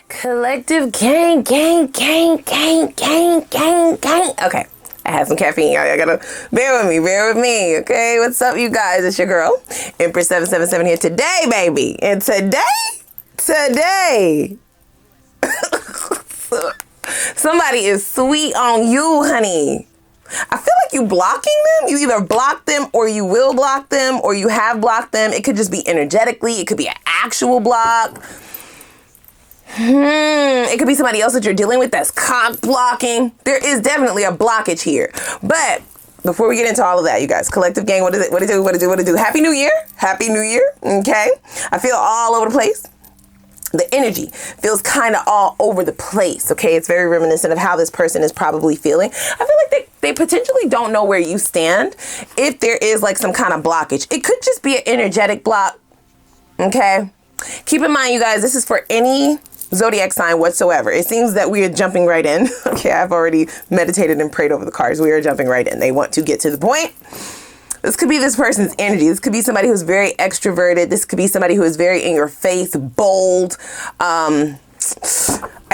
Collective gang. Okay. I had some caffeine. Y'all gotta bear with me. Okay, what's up, you guys? It's your girl, Empress 777 here today, baby. And today, somebody is sweet on you, honey. I feel like you blocking them. You either block them or you will block them or you have blocked them. It could just be energetically. It could be an actual block. It could be somebody else that you're dealing with that's cock blocking. There is definitely a blockage here. But before we get into all of that, you guys, collective gang, what is it? What it do? Happy New Year. Happy New Year. Okay. I feel all over the place. The energy feels kind of all over the place. Okay. It's very reminiscent of how this person is probably feeling. I feel like they potentially don't know where you stand if there is like some kind of blockage. It could just be an energetic block. Okay. Keep in mind, you guys, this is for any zodiac sign whatsoever. It seems that we are jumping right in. Okay, I've already meditated and prayed over the cards. We are jumping right in. They want to get to the point. This could be this person's energy. This could be somebody who's very extroverted. This could be somebody who is very in your face, bold. I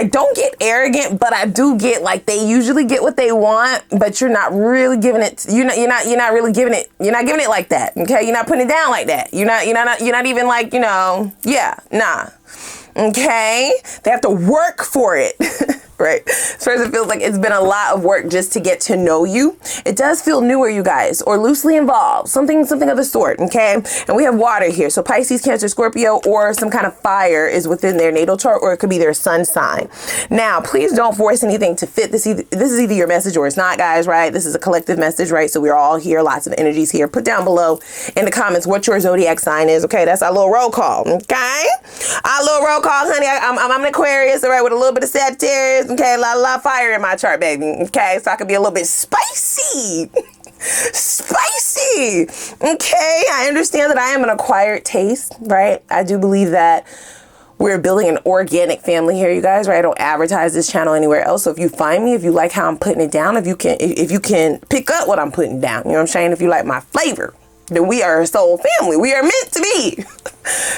don't get arrogant, but I do get like they usually get what they want, but you're not really giving it. You're not really giving it. You're not giving it like that. Okay, you're not putting it down like that. You're not even like, nah. Okay, they have to work for it. Right? This person feels like it's been a lot of work just to get to know you. It does feel newer, you guys, or loosely involved, something of the sort. Okay, and we have water here, so Pisces, Cancer, Scorpio, or some kind of fire is within their natal chart, or it could be their sun sign. Now, please don't force anything to fit. This is either your message or it's not, guys. Right? This is a collective message, right? So we're all here, lots of energies here. Put down below in the comments what your zodiac sign is. Okay, that's our little roll call. Okay, our little roll call, honey. I'm an Aquarius, all right, with a little bit of Sagittarius. Okay, a lot of fire in my chart, baby. Okay, so I can be a little bit spicy. Spicy. Okay, I understand that I am an acquired taste, right? I do believe that we're building an organic family here, you guys, right? I don't advertise this channel anywhere else. So if you find me, if you like how I'm putting it down, if you can pick up what I'm putting down, you know what I'm saying? If you like my flavor, then we are a soul family. We are meant to be.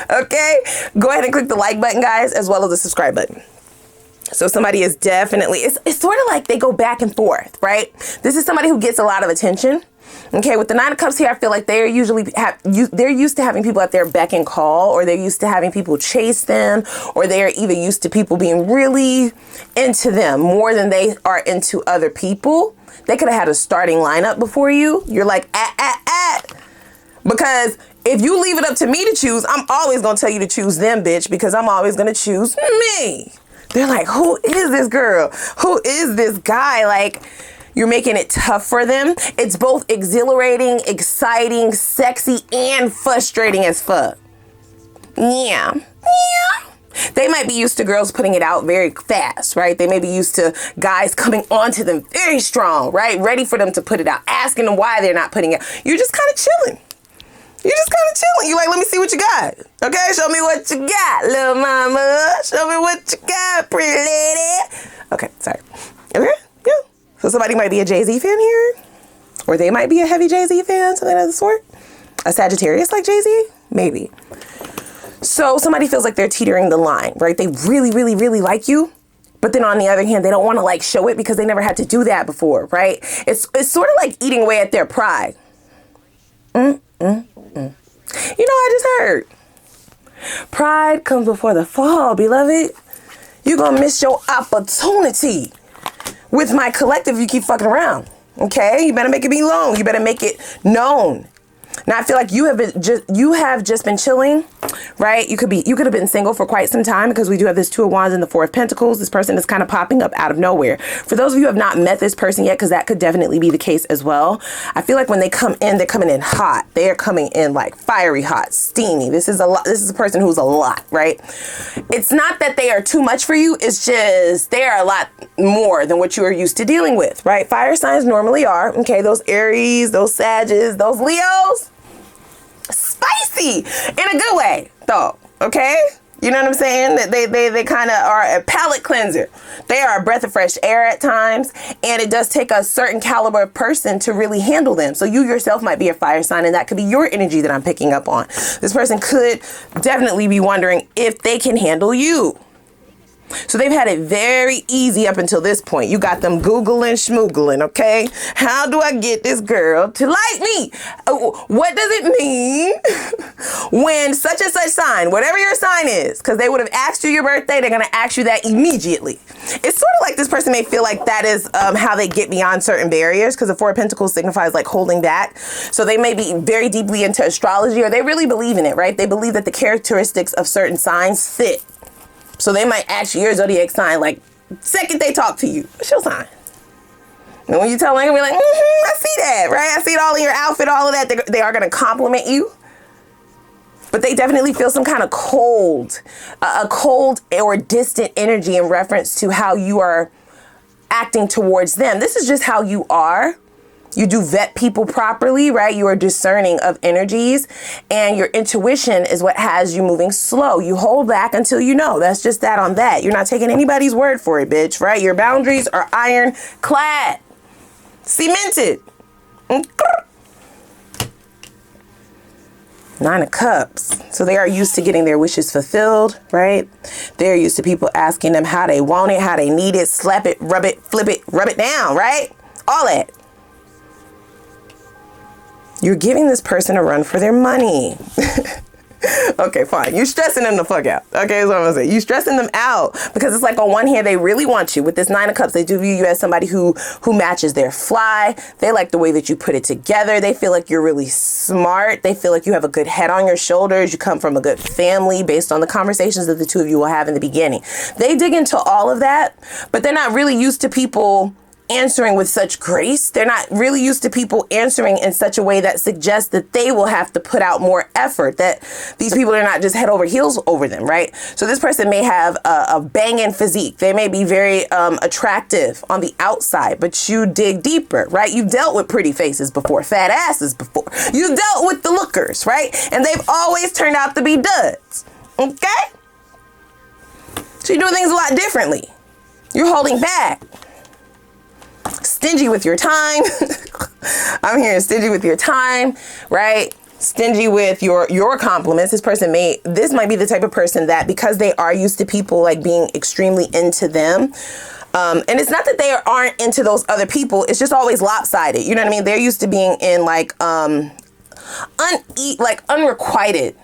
Okay, go ahead and click the like button, guys, as well as the subscribe button. So somebody is definitely, it's sort of like they go back and forth, right? This is somebody who gets a lot of attention. Okay, with the Nine of Cups here, I feel like they're they're used to having people at their beck and call, or they're used to having people chase them, or they're even used to people being really into them more than they are into other people. They could have had a starting lineup before you. You're like, because if you leave it up to me to choose, I'm always going to tell you to choose them, bitch, because I'm always going to choose me. They're like, who is this girl? Who is this guy? Like, you're making it tough for them. It's both exhilarating, exciting, sexy, and frustrating as fuck. Yeah. They might be used to girls putting it out very fast, right? They may be used to guys coming onto them very strong, right? Ready for them to put it out, asking them why they're not putting it out. You're just kind of chilling. You like, let me see what you got. Okay, show me what you got, little mama. Show me what you got, pretty lady. Okay, sorry. Okay, yeah. So somebody might be a Jay-Z fan here. Or they might be a heavy Jay-Z fan, something of the sort. A Sagittarius like Jay-Z? Maybe. So somebody feels like they're teetering the line, right? They really, really, really like you. But then on the other hand, they don't want to like show it because they never had to do that before, right? It's sort of like eating away at their pride. You know, I just heard. Pride comes before the fall, beloved. You're going to miss your opportunity with my collective if you keep fucking around. Okay? You better make it be known. You better make it known. Now, I feel like you have just been chilling, right? You could have been single for quite some time because we do have this Two of Wands and the Four of Pentacles. This person is kind of popping up out of nowhere. For those of you who have not met this person yet, because that could definitely be the case as well. I feel like when they come in, they're coming in hot. They are coming in like fiery hot, steamy. This is a person who's a lot, right? It's not that they are too much for you. It's just they are a lot more than what you are used to dealing with, right? Fire signs normally are, okay? Those Aries, those Sagittarius, those Leos. Spicy in a good way, though. Okay, you know what I'm saying? That they kind of are a palate cleanser. They are a breath of fresh air at times, and it does take a certain caliber of person to really handle them. So you yourself might be a fire sign, and that could be your energy that I'm picking up on. This person could definitely be wondering if they can handle you. So they've had it very easy up until this point. You got them Googling, schmoogling, okay? How do I get this girl to like me? What does it mean when such and such sign, whatever your sign is, because they would have asked you your birthday, they're going to ask you that immediately. It's sort of like this person may feel like that is how they get beyond certain barriers, because the Four of Pentacles signifies like holding back. So they may be very deeply into astrology, or they really believe in it, right? They believe that the characteristics of certain signs fit. So they might ask you your zodiac sign like second they talk to you. What's your sign? And when you tell them, they're going to be like, I see that, right? I see it all in your outfit, all of that. They are going to compliment you. But they definitely feel some kind of cold, a cold or distant energy in reference to how you are acting towards them. This is just how you are. You do vet people properly, right? You are discerning of energies, and your intuition is what has you moving slow. You hold back until you know. That's just that on that. You're not taking anybody's word for it, bitch, right? Your boundaries are ironclad, cemented. Nine of Cups. So they are used to getting their wishes fulfilled, right? They're used to people asking them how they want it, how they need it, slap it, flip it, rub it down, right? All that. You're giving this person a run for their money. Okay, fine. You're stressing them the fuck out. Okay, that's what I'm gonna say. You're stressing them out because it's like on one hand, they really want you. With this Nine of Cups, they do view you as somebody who matches their fly. They like the way that you put it together. They feel like you're really smart. They feel like you have a good head on your shoulders. You come from a good family based on the conversations that the two of you will have in the beginning. They dig into all of that, but they're not really used to people answering with such grace. They're not really used to people answering in such a way that suggests that they will have to put out more effort, that these people are not just head over heels over them, right? So this person may have a banging physique. They may be very attractive on the outside, but you dig deeper, right? You've dealt with pretty faces before, fat asses before. You've dealt with the lookers, right? And they've always turned out to be duds, okay? So you're doing things a lot differently. You're holding back. Stingy with your time. I'm hearing stingy with your time, right? Stingy with your compliments. This might be the type of person that, because they are used to people like being extremely into them, and it's not that they aren't into those other people, it's just always lopsided. You know what I mean? They're used to being in like unrequited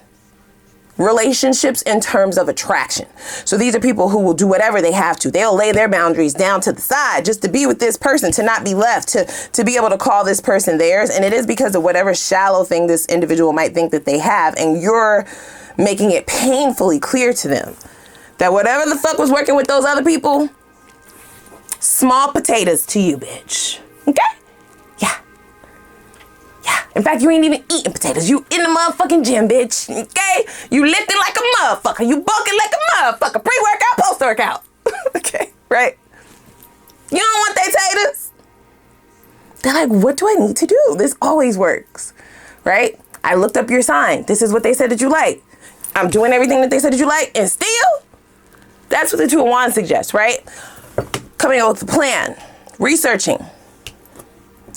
relationships in terms of attraction. So these are people who will do whatever they have to. They'll lay their boundaries down to the side just to be with this person, to not be left, to be able to call this person theirs. And it is because of whatever shallow thing this individual might think that they have. And you're making it painfully clear to them that whatever the fuck was working with those other people, small potatoes to you, bitch. Okay? Yeah. In fact, you ain't even eating potatoes. You in the motherfucking gym, bitch. Okay? You lifting like a motherfucker. You bulking like a motherfucker. Pre-workout, post-workout. Okay? Right? You don't want they taters? They're like, what do I need to do? This always works. Right? I looked up your sign. This is what they said that you like. I'm doing everything that they said that you like. And still, that's what the Two of Wands suggests, right? Coming up with a plan. Researching.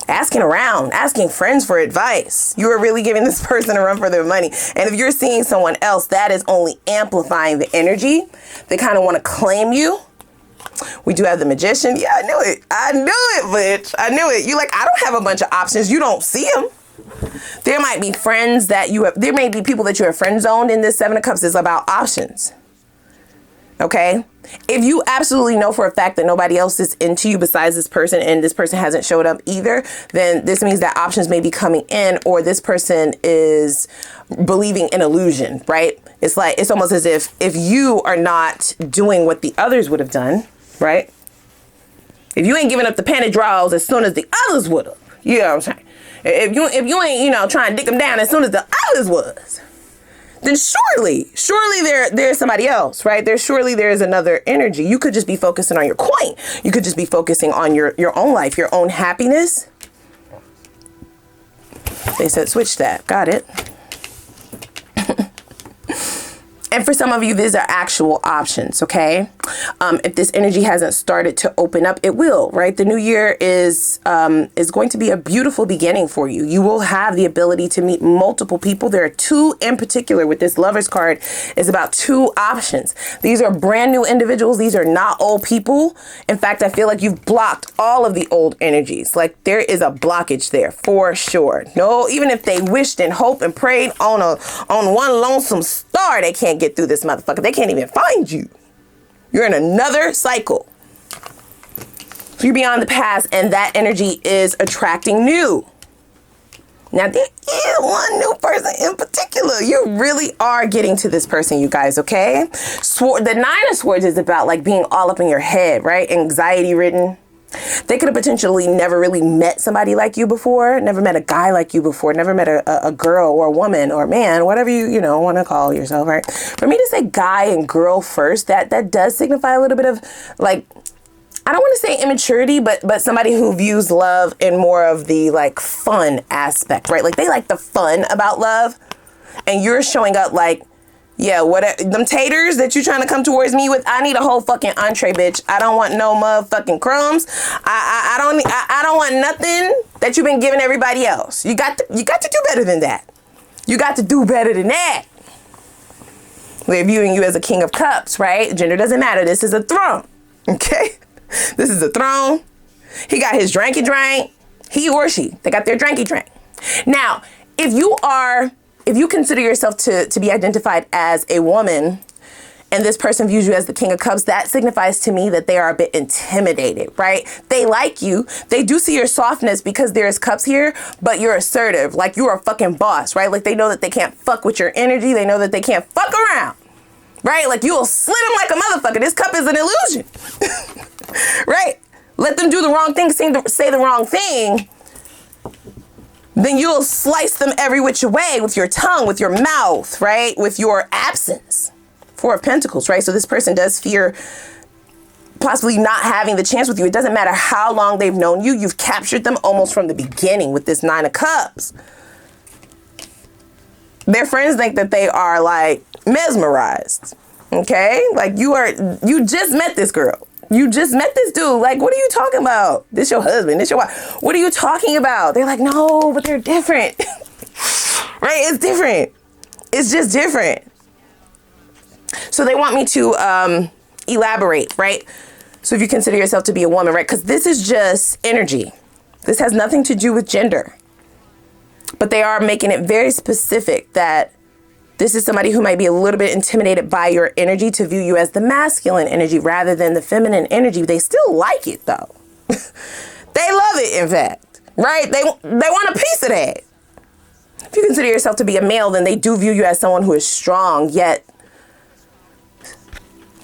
Asking around, asking friends for advice. You are really giving this person a run for their money. And if you're seeing someone else, that is only amplifying the energy. They kind of want to claim you. We do have the Magician. Yeah, I knew it. I knew it, bitch. I knew it. You like, I don't have a bunch of options. You don't see them. There might be friends that you have, there may be people that you have friend zoned in this Seven of Cups is about options. Okay? If you absolutely know for a fact that nobody else is into you besides this person, and this person hasn't showed up either, then this means that options may be coming in, or this person is believing in illusion, right? It's like, it's almost as if you are not doing what the others would have done, right? If you ain't giving up the panty draws as soon as the others would have, you know what I'm saying? If you ain't, you know, trying to dick them down as soon as the others was, then surely there's somebody else, right? There's another energy. You could just be focusing on your coin. You could just be focusing on your own life, your own happiness. They said switch that. Got it. And for some of you, these are actual options, okay? If this energy hasn't started to open up, it will, right? The new year is going to be a beautiful beginning for you. You will have the ability to meet multiple people. There are two in particular with this Lovers card. Is about two options. These are brand new individuals. These are not old people. In fact, I feel like you've blocked all of the old energies. Like there is a blockage there for sure. No, even if they wished and hoped and prayed on one lonesome star, they can't get through this motherfucker. They can't even find you. You're in another cycle. So you're beyond the past, and that energy is attracting new. Now, there is one new person in particular. You really are getting to this person, you guys, okay? The Nine of Swords is about like being all up in your head, right? Anxiety ridden. They could have potentially never really met somebody like you before, never met a guy like you before, never met a girl or a woman or man, whatever you want to call yourself, right? For me to say guy and girl first, that does signify a little bit of like, I don't want to say immaturity, but somebody who views love in more of the like fun aspect, right? Like they like the fun about love, and you're showing up like, yeah, whatever, them taters that you trying to come towards me with, I need a whole fucking entree, bitch. I don't want no motherfucking crumbs. I don't want nothing that you've been giving everybody else. You got to do better than that. You got to do better than that. We're viewing you as a King of Cups, right? Gender doesn't matter. This is a throne, okay? This is a throne. He got his dranky drank. He or she, they got their dranky drank. Now, if you consider yourself to be identified as a woman, and this person views you as the King of Cups, that signifies to me that they are a bit intimidated, right? They like you. They do see your softness because there is cups here, but you're assertive. Like you're a fucking boss, right? Like they know that they can't fuck with your energy. They know that they can't fuck around, right? Like you'll slit them like a motherfucker. This cup is an illusion, right? Let them do the wrong thing, say the wrong thing. Then you'll slice them every which way with your tongue, with your mouth, right? With your absence. Four of Pentacles, right? So this person does fear possibly not having the chance with you. It doesn't matter how long they've known you. You've captured them almost from the beginning with this Nine of Cups. Their friends think that they are like mesmerized, okay? Like you just met this girl. You just met this dude. Like, what are you talking about? This your husband, this your wife. What are you talking about? They're like, no, but they're different. Right? It's different. It's just different. So they want me to elaborate, right? So if you consider yourself to be a woman, right? Because this is just energy. This has nothing to do with gender. But they are making it very specific that this is somebody who might be a little bit intimidated by your energy, to view you as the masculine energy rather than the feminine energy. They still like it though. They love it, in fact, right? They want a piece of that. If you consider yourself to be a male, then they do view you as someone who is strong yet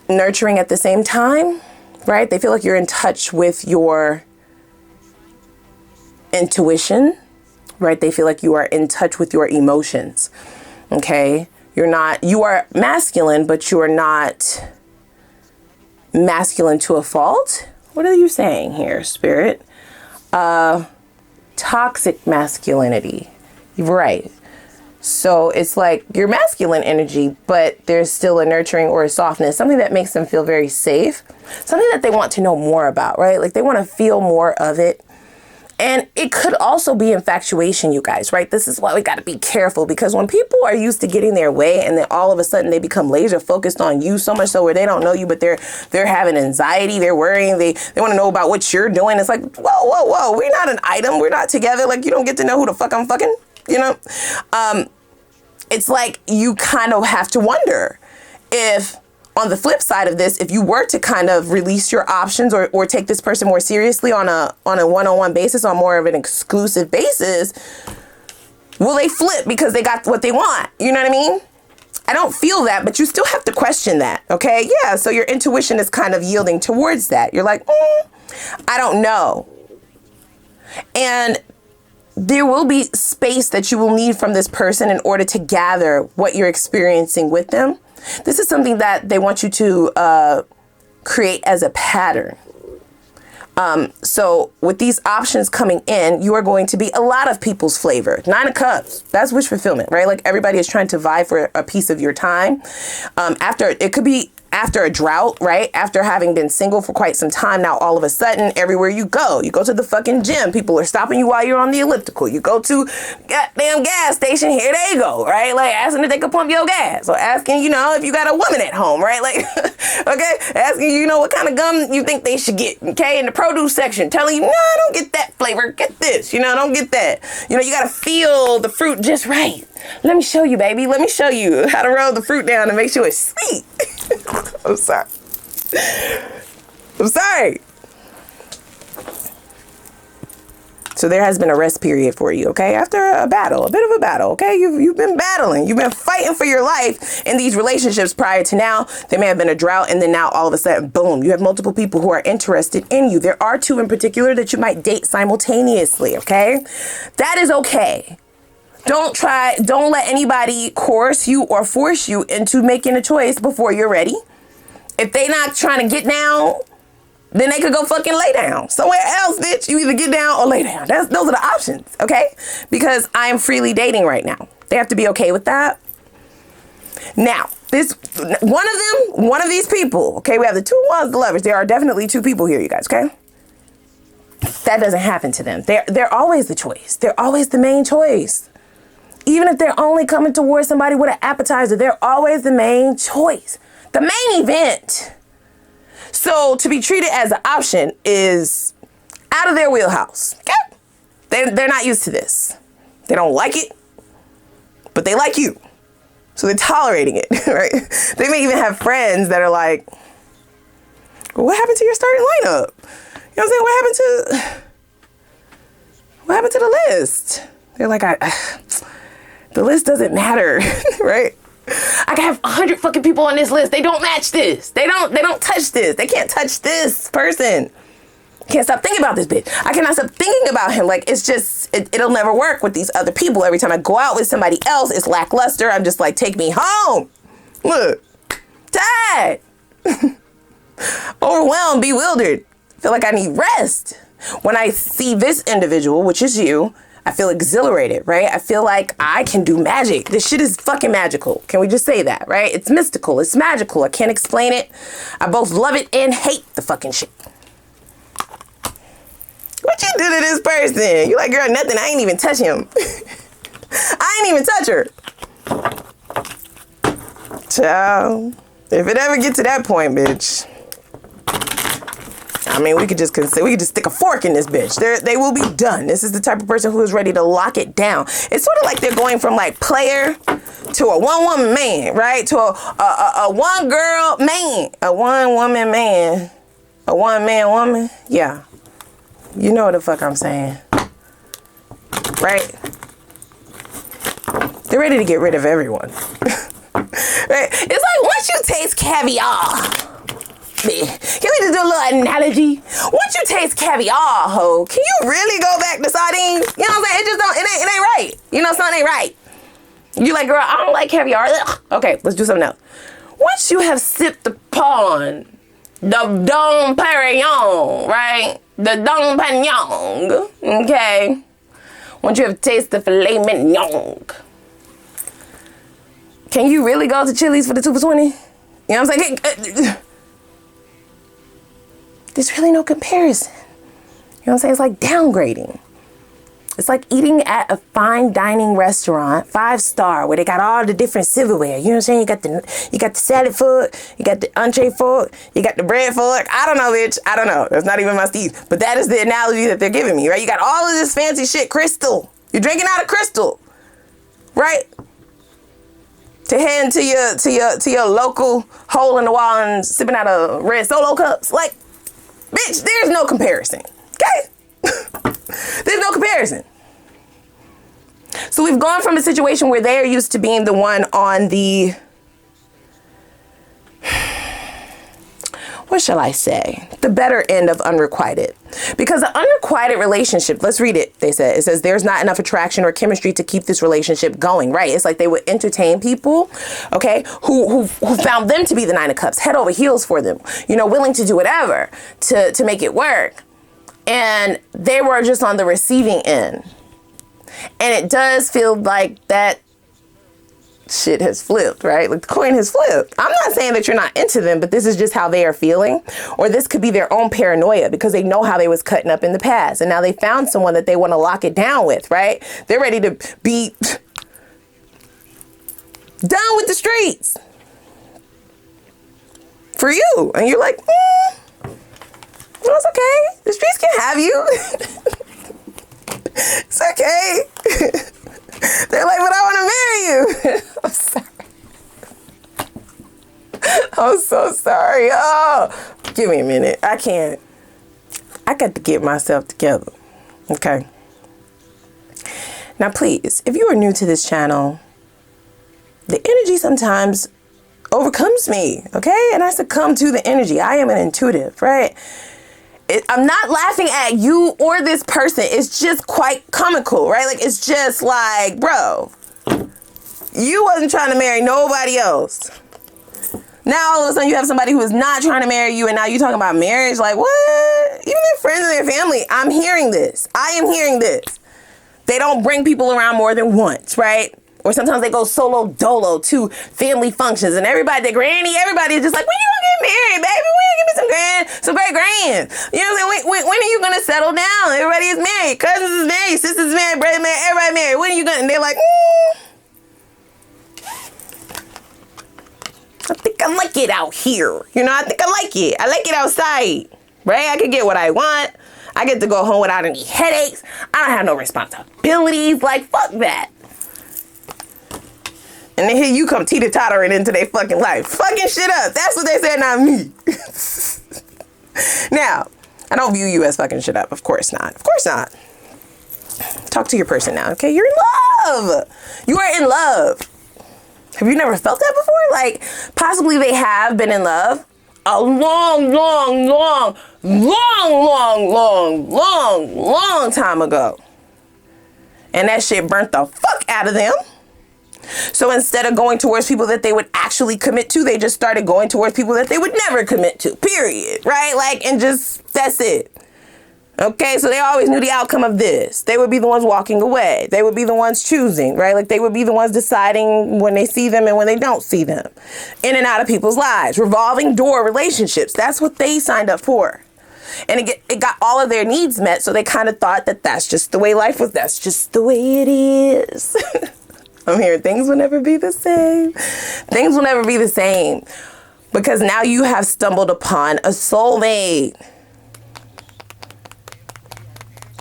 nurturing at the same time, right? They feel like you're in touch with your intuition, right? They feel like you are in touch with your emotions. Okay, you are masculine, but you are not masculine to a fault. What are you saying here, Spirit? Toxic masculinity, right? So it's like your masculine energy, but there's still a nurturing or a softness, something that makes them feel very safe, something that they want to know more about, right? Like they want to feel more of it. And it could also be infatuation, you guys, right? This is why we got to be careful, because when people are used to getting their way and then all of a sudden they become laser focused on you, so much so where they don't know you, but they're having anxiety, they're worrying, they want to know about what you're doing. It's like, whoa, we're not an item. We're not together. Like you don't get to know who the fuck I'm fucking, you know? It's like you kind of have to wonder if, on the flip side of this, if you were to kind of release your options or take this person more seriously on a one-on-one basis, on more of an exclusive basis, will they flip because they got what they want? You know what I mean? I don't feel that, but you still have to question that, okay? Yeah, so your intuition is kind of yielding towards that. You're like, I don't know. And there will be space that you will need from this person in order to gather what you're experiencing with them. This is something that they want you to create as a pattern. So with these options coming in, you are going to be a lot of people's flavor. Nine of Cups, that's wish fulfillment, right? Like everybody is trying to vie for a piece of your time. It could be after a drought, right? After having been single for quite some time, now all of a sudden, everywhere you go to the fucking gym, people are stopping you while you're on the elliptical. You go to goddamn gas station, here they go, right? Like asking if they could pump your gas, or asking, you know, if you got a woman at home, right? Like, okay, asking, you know, what kind of gum you think they should get, okay? In the produce section, telling you, no, don't get that flavor, get this, you know, don't get that. You know, you gotta feel the fruit just right. Let me show you, baby. Let me show you how to roll the fruit down and make sure it's sweet. I'm sorry. I'm sorry. So there has been a rest period for you, okay? After a battle, a bit of a battle, okay? You've been battling. You've been fighting for your life in these relationships prior to now. There may have been a drought, and then now all of a sudden, boom, you have multiple people who are interested in you. There are 2 in particular that you might date simultaneously, okay? That is okay. Don't let anybody coerce you or force you into making a choice before you're ready. If they not trying to get down, then they could go fucking lay down somewhere else, bitch. You either get down or lay down. Those are the options, okay? Because I am freely dating right now. They have to be okay with that. Now, one of these people, okay? We have the 2 ones, the lovers. There are definitely 2 people here, you guys, okay? That doesn't happen to them. They're always the choice. They're always the main choice. Even if they're only coming towards somebody with an appetizer, they're always the main choice, the main event. So to be treated as an option is out of their wheelhouse. Okay? They're not used to this. They don't like it, but they like you. So they're tolerating it, right? They may even have friends that are like, well, what happened to your starting lineup? You know what I'm saying? What happened to the list? They're like, the list doesn't matter, right? I can have 100 fucking people on this list. They don't match this. They don't touch this. They can't touch this person. Can't stop thinking about this bitch. I cannot stop thinking about him. Like, it's just, it'll never work with these other people. Every time I go out with somebody else, it's lackluster. I'm just like, take me home. Look, tired, overwhelmed, bewildered. Feel like I need rest. When I see this individual, which is you, I feel exhilarated, right? I feel like I can do magic. This shit is fucking magical. Can we just say that, right? It's mystical. It's magical. I can't explain it. I both love it and hate the fucking shit. What you do to this person? You like, girl, nothing. I ain't even touch him. I ain't even touch her. Child, if it ever get to that point, bitch, I mean, we could just stick a fork in this bitch. They will be done. This is the type of person who is ready to lock it down. It's sort of like they're going from like player to a 1-woman man, right? To a 1-girl man, a 1-woman man, a 1-man woman. Yeah, you know what the fuck I'm saying, right? They're ready to get rid of everyone. Right? It's like once you taste caviar. Can we just do a little analogy? Once you taste caviar, ho, can you really go back to sardines? You know what I'm saying? It ain't right. You know, something ain't right. You like, girl, I don't like caviar. Ugh. Okay, let's do something else. Once you have sipped upon the Dom Perignon, right? The Dom Perignon, okay? Once you have tasted the filet mignon, can you really go to Chili's for the 2 for $20? You know what I'm saying? There's really no comparison. You know what I'm saying? It's like downgrading. It's like eating at a fine dining restaurant, 5-star, where they got all the different silverware. You know what I'm saying? You got the salad fork, you got the entree fork, you got the bread fork. I don't know, bitch. I don't know. That's not even my Steve. But that is the analogy that they're giving me, right? You got all of this fancy shit, crystal. You're drinking out of crystal, right? To hand to your local hole in the wall and sipping out of red Solo cups, like. Bitch, there's no comparison, okay? There's no comparison. So we've gone from a situation where they are used to being the one on the, what shall I say, the better end of unrequited. Because an unrequited relationship, let's read it, they said. It says, there's not enough attraction or chemistry to keep this relationship going, right? It's like they would entertain people, okay, who found them to be the 9 of cups, head over heels for them, you know, willing to do whatever to make it work. And they were just on the receiving end. And it does feel like that shit has flipped, right? Like the coin has flipped. I'm not saying that you're not into them, but this is just how they are feeling. Or this could be their own paranoia because they know how they was cutting up in the past. And now they found someone that they want to lock it down with, right? They're ready to be done with the streets for you. And you're like, no, it's okay. The streets can have you. It's okay. They're like, but I want to marry you. I'm sorry. I'm so sorry. Oh, give me a minute. I got to get myself together. Okay. Now, please, if you are new to this channel, the energy sometimes overcomes me. Okay. And I succumb to the energy. I am an intuitive, right? I'm not laughing at you or this person. It's just quite comical, right? Like, it's just like, bro, you wasn't trying to marry nobody else. Now, all of a sudden, you have somebody who is not trying to marry you, and now you're talking about marriage? Like, what? Even their friends and their family, I'm hearing this. I am hearing this. They don't bring people around more than once, right? Or sometimes they go solo dolo to family functions, and everybody, their granny, everybody is just like, when you gonna get married, baby? When you give me some great grands? You know what I'm saying? When are you gonna settle down? Everybody is married. Cousins is married. Sisters is married. Brother married. Everybody married. When are you gonna? And they're like, I think I like it out here. You know, I think I like it. I like it outside, right? I can get what I want. I get to go home without any headaches. I don't have no responsibilities. Like, fuck that. And then here you come teeter-tottering into their fucking life. Fucking shit up. That's what they said, not me. Now, I don't view you as fucking shit up. Of course not. Of course not. Talk to your person now, okay? You're in love. You are in love. Have you never felt that before? Like, possibly they have been in love a long time ago. And that shit burnt the fuck out of them. So instead of going towards people that they would actually commit to, they just started going towards people that they would never commit to, period, right? Like, and just, that's it. Okay, so they always knew the outcome of this. They would be the ones walking away. They would be the ones choosing, right? Like, they would be the ones deciding when they see them and when they don't see them. In and out of people's lives. Revolving door relationships. That's what they signed up for. And it got all of their needs met, so they kind of thought that that's just the way life was. That's just the way it is. I'm hearing things will never be the same. Things will never be the same. Because now you have stumbled upon a soulmate.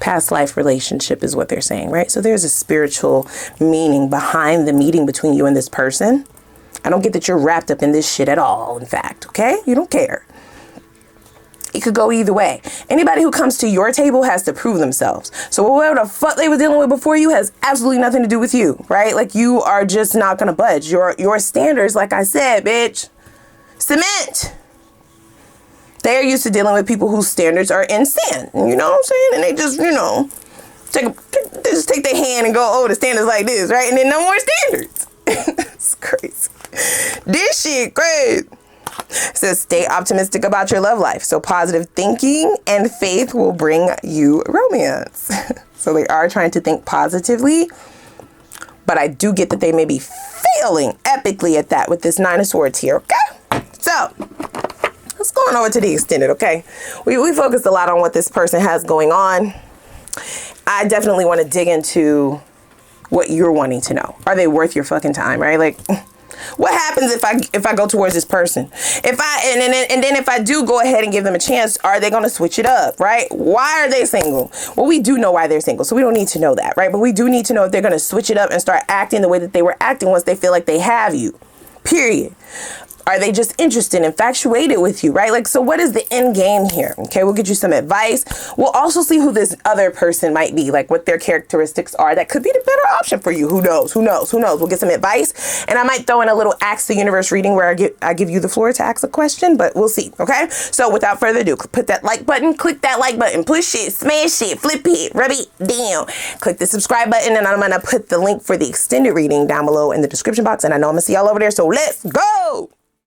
Past life relationship is what they're saying, right? So there's a spiritual meaning behind the meeting between you and this person. I don't get that you're wrapped up in this shit at all, in fact, okay? You don't care. It could go either way. Anybody who comes to your table has to prove themselves. So whatever the fuck they were dealing with before you has absolutely nothing to do with you, right? Like, you are just not gonna budge. Your standards, like I said, bitch, cement. They are used to dealing with people whose standards are in sand. You know what I'm saying? And they just, you know, they just take their hand and go, oh, the standard's like this, right? And then no more standards. It's crazy. This shit crazy. It says, stay optimistic about your love life. So positive thinking and faith will bring you romance. So they are trying to think positively. But I do get that they may be failing epically at that with this Nine of Swords here, okay? So let's go on over to the extended, okay? We focused a lot on what this person has going on. I definitely want to dig into what you're wanting to know. Are they worth your fucking time, right? Like, what happens if I go towards this person? And then if I do go ahead and give them a chance, are they going to switch it up, right? Why are they single? Well, we do know why they're single, so we don't need to know that, right? But we do need to know if they're going to switch it up and start acting the way that they were acting once they feel like they have you, period. Are they just interested, infatuated with you, right? Like, so what is the end game here? Okay, we'll get you some advice. We'll also see who this other person might be, like what their characteristics are. That could be the better option for you. Who knows? Who knows? Who knows? We'll get some advice. And I might throw in a little Ask the Universe reading where I give you the floor to ask a question, but we'll see, okay? So without further ado, put that like button, click that like button, push it, smash it, flip it, rub it down. Click the subscribe button, and I'm going to put the link for the extended reading down below in the description box. And I know I'm going to see y'all over there, so let's go!